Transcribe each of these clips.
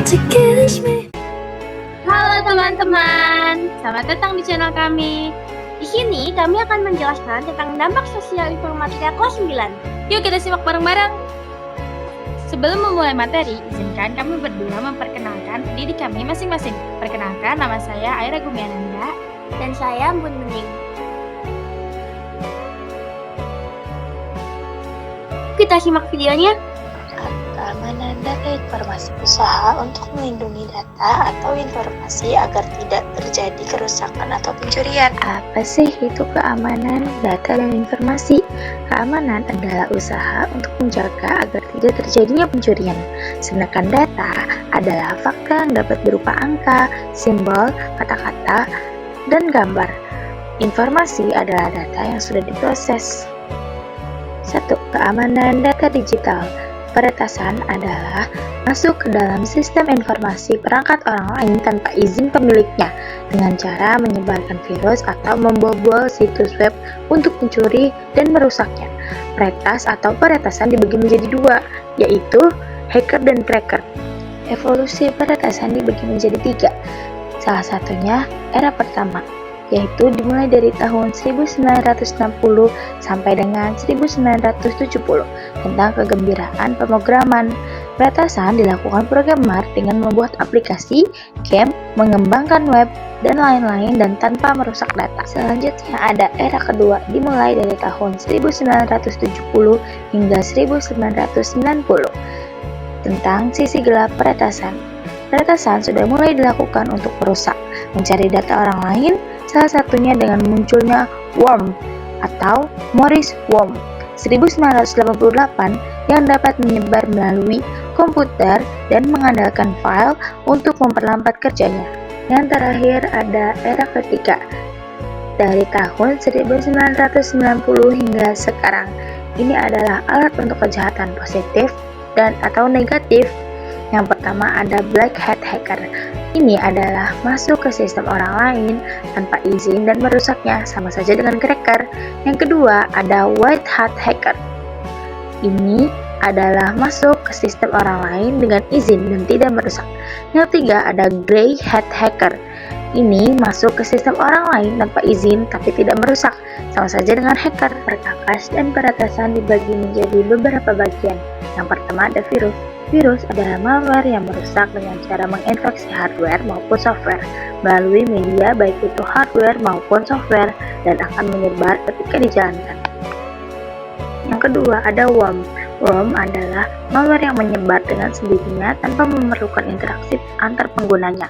to kiss me. Halo teman-teman, selamat datang di channel kami. Di sini kami akan menjelaskan tentang dampak sosial informatika kelas 9. Yuk kita simak bareng-bareng. Sebelum memulai materi, izinkan kami berdua memperkenalkan diri kami masing-masing. Perkenalkan, nama saya Aira Gumiananda. Dan saya Bun Bening. Kita simak videonya. Keamanan data informasi usaha untuk melindungi data atau informasi agar tidak terjadi kerusakan atau pencurian. Apa sih itu keamanan data dan informasi? Keamanan adalah usaha untuk menjaga agar tidak terjadinya pencurian. Sedangkan data adalah fakta yang dapat berupa angka, simbol, kata-kata, dan gambar. Informasi adalah data yang sudah diproses. 1. Keamanan data digital. Peretasan adalah masuk ke dalam sistem informasi perangkat orang lain tanpa izin pemiliknya dengan cara menyebarkan virus atau membobol situs web untuk mencuri dan merusaknya. Peretas atau peretasan dibagi menjadi dua, yaitu hacker dan cracker. Evolusi peretasan dibagi menjadi tiga. Salah satunya era pertama, yaitu dimulai dari tahun 1960 sampai dengan 1970 tentang kegembiraan pemrograman. Peretasan dilakukan programmer dengan membuat aplikasi, game, mengembangkan web, dan lain-lain dan tanpa merusak data. Selanjutnya ada era kedua dimulai dari tahun 1970 hingga 1990 tentang sisi gelap peretasan. Peretasan sudah mulai dilakukan untuk merusak, mencari data orang lain, salah satunya dengan munculnya worm atau Morris Worm 1988 yang dapat menyebar melalui komputer dan mengandalkan file untuk memperlambat kerjanya. Yang terakhir ada era ketiga dari tahun 1990 hingga sekarang. Ini adalah alat untuk kejahatan positif dan atau negatif. Yang pertama ada black hat hacker. Ini adalah masuk ke sistem orang lain tanpa izin dan merusaknya, sama saja dengan cracker. Yang kedua ada white hat hacker. Ini adalah masuk ke sistem orang lain dengan izin dan tidak merusak. Yang ketiga ada grey hat hacker. Ini masuk ke sistem orang lain tanpa izin tapi tidak merusak, sama saja dengan hacker. Perkakas dan peretasan dibagi menjadi beberapa bagian. Yang pertama ada virus. Virus adalah malware yang merusak dengan cara menginfeksi hardware maupun software melalui media baik itu hardware maupun software dan akan menyebar ketika dijalankan. Yang kedua ada worm. Worm adalah malware yang menyebar dengan sendirinya tanpa memerlukan interaksi antar penggunanya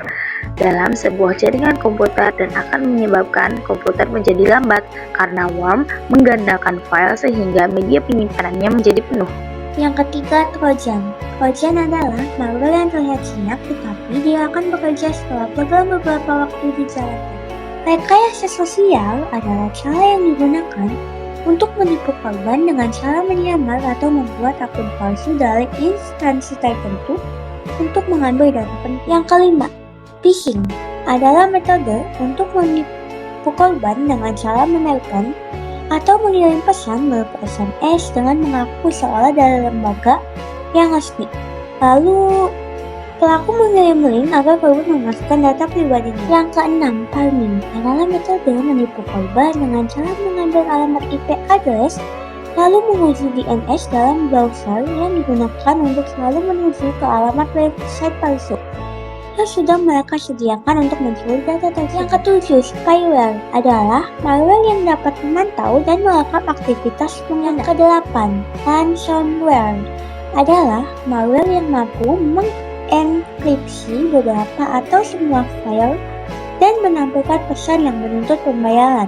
dalam sebuah jaringan komputer dan akan menyebabkan komputer menjadi lambat karena worm menggandakan file sehingga media penyimpanannya menjadi penuh. Yang ketiga, Trojan. Trojan adalah malware yang terlihat senyap tetapi dia akan bekerja setelah program beberapa waktu dijalankan. Rekayasa sosial adalah cara yang digunakan untuk menipu korban dengan cara menyamar atau membuat akun palsu dari instansi tertentu untuk mengambil data penting. Yang kelima, phishing adalah metode untuk menipu korban dengan cara menelepon atau mengirim pesan berupa SMS dengan mengaku seolah dari lembaga yang resmi. Lalu, pelaku mengirim link agar korban memasukkan data pribadinya. Yang keenam, farming adalah metode menipu korban dengan cara mengambil alamat IP address lalu menguji DNS dalam browser yang digunakan untuk selalu menuju ke alamat website palsu yang sudah mereka sediakan untuk mencuri data tersebut. Yang ketujuh, spyware adalah malware yang dapat memantau dan merekam aktivitas pengguna. Yang kedelapan, ransomware adalah malware yang mampu mengenkripsi beberapa atau semua file dan menampilkan pesan yang menuntut pembayaran.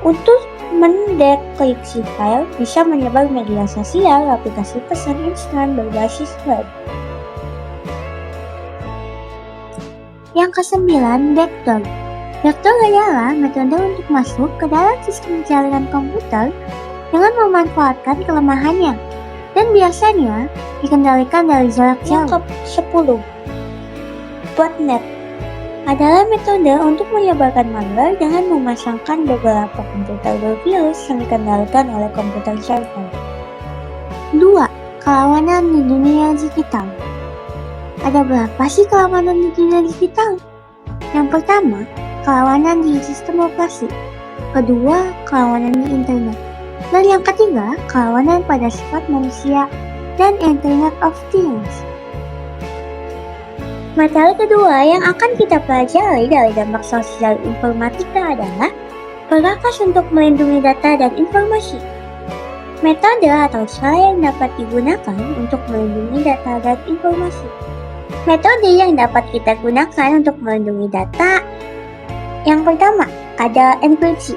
Untuk mendekripsi file bisa menyebar media sosial, aplikasi pesan instan berbasis web. Yang kesembilan, backdoor. Backdoor adalah metode untuk masuk ke dalam sistem jaringan komputer dengan memanfaatkan kelemahannya dan biasanya dikendalikan dari jarak jauh. Yang ke-10, botnet adalah metode untuk menyebarkan malware dengan memasangkan beberapa komputer bervirus yang dikendalikan oleh komputer server. 2. Kerawanan di dunia digital. Ada berapa sih keamanan di dunia digital? Yang pertama, keamanan di sistem operasi. Kedua, keamanan di internet. Dan yang ketiga, keamanan pada sifat manusia dan Internet of Things. Materi kedua yang akan kita pelajari dari dampak sosial informatika adalah perkakas untuk melindungi data dan informasi. Metode atau cara yang dapat digunakan untuk melindungi data dan informasi. Metode yang dapat kita gunakan untuk melindungi data. Yang pertama, ada enkripsi.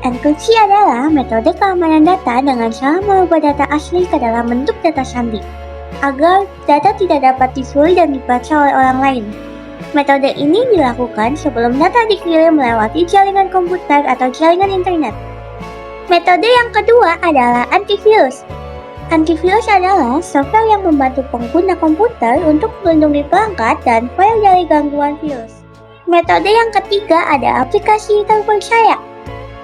Enkripsi adalah metode keamanan data dengan cara merubah data asli ke dalam bentuk data sandi, agar data tidak dapat dicuri dan dibaca oleh orang lain. Metode ini dilakukan sebelum data dikirim melewati jaringan komputer atau jaringan internet. Metode yang kedua adalah antivirus. Antivirus adalah software yang membantu pengguna komputer untuk melindungi perangkat dan file dari gangguan virus. Metode yang ketiga ada aplikasi terpercaya.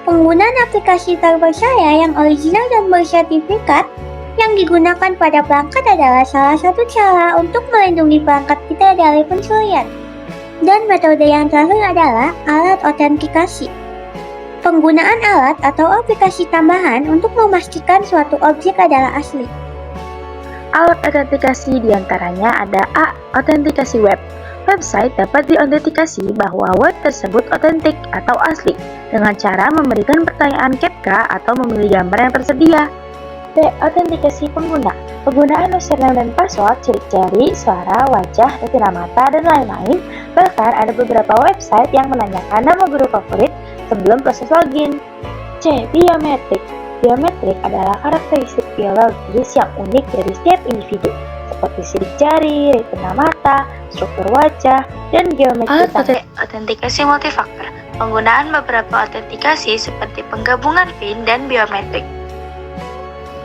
Penggunaan aplikasi terpercaya yang original dan bersertifikat yang digunakan pada perangkat adalah salah satu cara untuk melindungi perangkat kita dari pencurian. Dan metode yang terakhir adalah alat autentikasi. Penggunaan alat atau aplikasi tambahan untuk memastikan suatu objek adalah asli. Alat autentikasi diantaranya ada A. Autentikasi web. Website dapat diautentikasi bahwa web tersebut otentik atau asli dengan cara memberikan pertanyaan CAPTCHA atau memilih gambar yang tersedia. B. Autentikasi pengguna. Penggunaan username dan password, ciri jari, suara, wajah, retina mata, dan lain-lain. Bahkan ada beberapa website yang menanyakan nama guru favorit sebelum proses login. C. Biometrik. Biometrik adalah karakteristik biologis yang unik dari setiap individu, seperti sidik jari, retina mata, struktur wajah, dan geometri tangan. Autentikasi multifaktor. Penggunaan beberapa autentikasi seperti penggabungan PIN dan biometrik.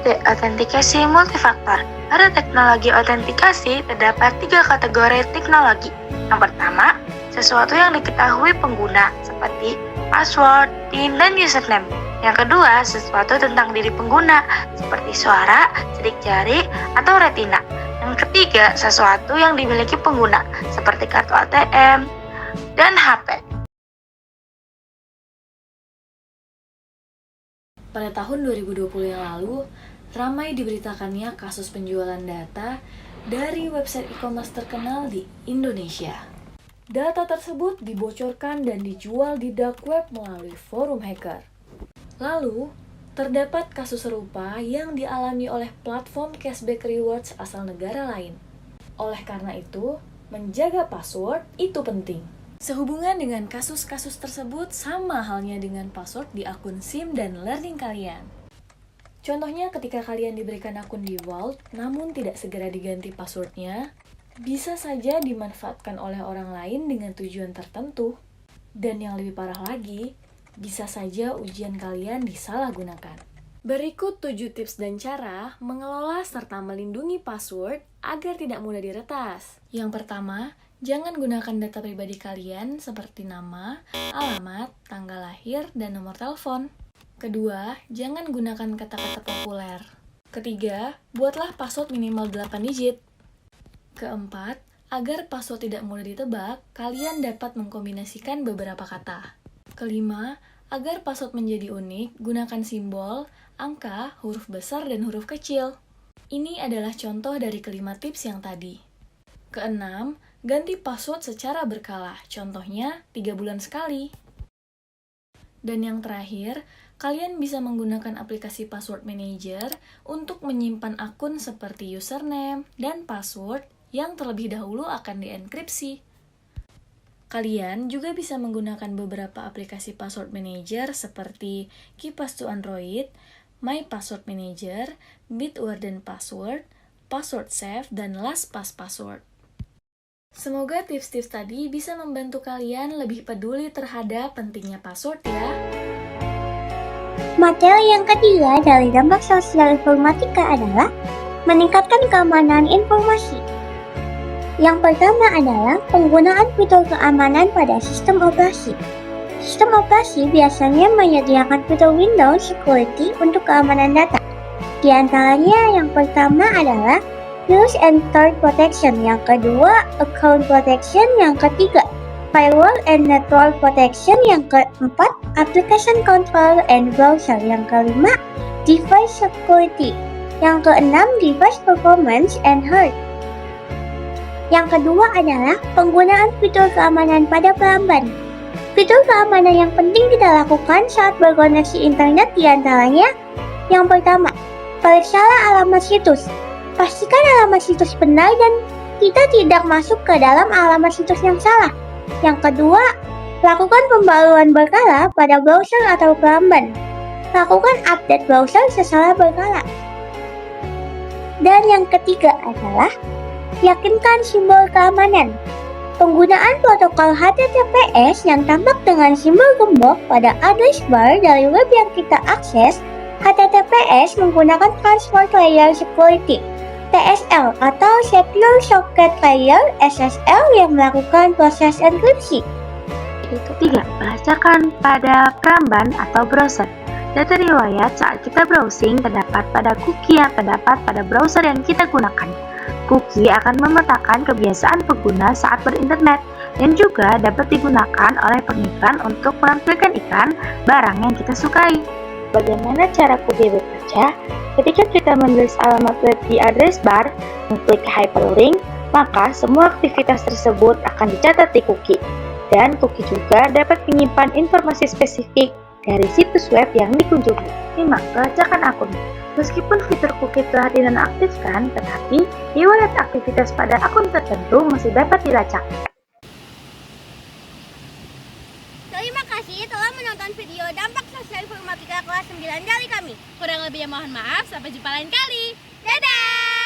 D. Autentikasi multifaktor. Pada teknologi autentikasi terdapat 3 kategori teknologi. Yang pertama, sesuatu yang diketahui pengguna seperti password, PIN, dan username. Yang kedua, sesuatu tentang diri pengguna seperti suara, sidik jari, atau retina. Yang ketiga, sesuatu yang dimiliki pengguna seperti kartu ATM dan HP. Pada tahun 2020 yang lalu, ramai diberitakannya kasus penjualan data dari website e-commerce terkenal di Indonesia. Data tersebut dibocorkan dan dijual di dark web melalui forum hacker. Lalu, terdapat kasus serupa yang dialami oleh platform cashback rewards asal negara lain. Oleh karena itu, menjaga password itu penting. Sehubungan dengan kasus-kasus tersebut sama halnya dengan password di akun SIM dan learning kalian. Contohnya ketika kalian diberikan akun di Vault, namun tidak segera diganti passwordnya, bisa saja dimanfaatkan oleh orang lain dengan tujuan tertentu. Dan yang lebih parah lagi, bisa saja ujian kalian disalahgunakan. Berikut 7 tips dan cara mengelola serta melindungi password agar tidak mudah diretas. Yang pertama, jangan gunakan data pribadi kalian seperti nama, alamat, tanggal lahir, dan nomor telepon. Kedua, jangan gunakan kata-kata populer. Ketiga, buatlah password minimal 8 digit. Keempat, agar password tidak mudah ditebak, kalian dapat mengkombinasikan beberapa kata. Kelima, agar password menjadi unik, gunakan simbol, angka, huruf besar, dan huruf kecil. Ini adalah contoh dari kelima tips yang tadi. Keenam, ganti password secara berkala, contohnya 3 bulan sekali. Dan yang terakhir, kalian bisa menggunakan aplikasi password manager untuk menyimpan akun seperti username dan password yang terlebih dahulu akan dienkripsi. Kalian juga bisa menggunakan beberapa aplikasi password manager seperti KeePass to Android, My Password Manager, Bitwarden Password, Password Safe, dan LastPass Password. Semoga tips-tips tadi bisa membantu kalian lebih peduli terhadap pentingnya password ya. Materi yang ketiga dari dampak sosial informatika adalah meningkatkan keamanan informasi. Yang pertama adalah penggunaan fitur keamanan pada sistem operasi. Sistem operasi biasanya menyediakan fitur Windows Security untuk keamanan data. Di antaranya yang pertama adalah First and third protection. Yang kedua, account protection. Yang ketiga, firewall and network protection. Yang keempat, application control and browser. Yang kelima, device security. Yang keenam, device performance and health. Yang kedua adalah penggunaan fitur keamanan pada pelanggan. Fitur keamanan yang penting kita lakukan saat berkoneksi internet diantaranya: yang pertama, periksalah alamat situs. Pastikan alamat situs benar dan kita tidak masuk ke dalam alamat situs yang salah. Yang kedua, lakukan pembaruan berkala pada browser atau pelanggan. Lakukan update browser secara berkala. Dan yang ketiga adalah yakinkan simbol keamanan. Penggunaan protokol HTTPS yang tampak dengan simbol gembok pada address bar dari web yang kita akses. HTTPS menggunakan Transport Layer Security (TSL) atau Secure Socket Layer (SSL) yang melakukan proses enkripsi. Ketiga, pelacakan pada peramban atau browser. Data riwayat saat kita browsing terdapat pada cookie yang terdapat pada browser yang kita gunakan. Cookie akan memetakan kebiasaan pengguna saat berinternet dan juga dapat digunakan oleh pengiklan untuk menampilkan iklan barang yang kita sukai. Bagaimana cara cookie bekerja? Ketika kita menulis alamat web di address bar, mengklik hyperlink, maka semua aktivitas tersebut akan dicatat di cookie. Dan cookie juga dapat menyimpan informasi spesifik dari situs web yang dikunjungi. 5. Pelacakan akun. Meskipun fitur cookie telah dinonaktifkan, tetapi riwayat aktivitas pada akun tertentu masih dapat dilacak. Terima kasih telah menonton video dampak sosial informatika kelas 9 dari kami. Kurang lebihnya mohon maaf, sampai jumpa lain kali. Dadah!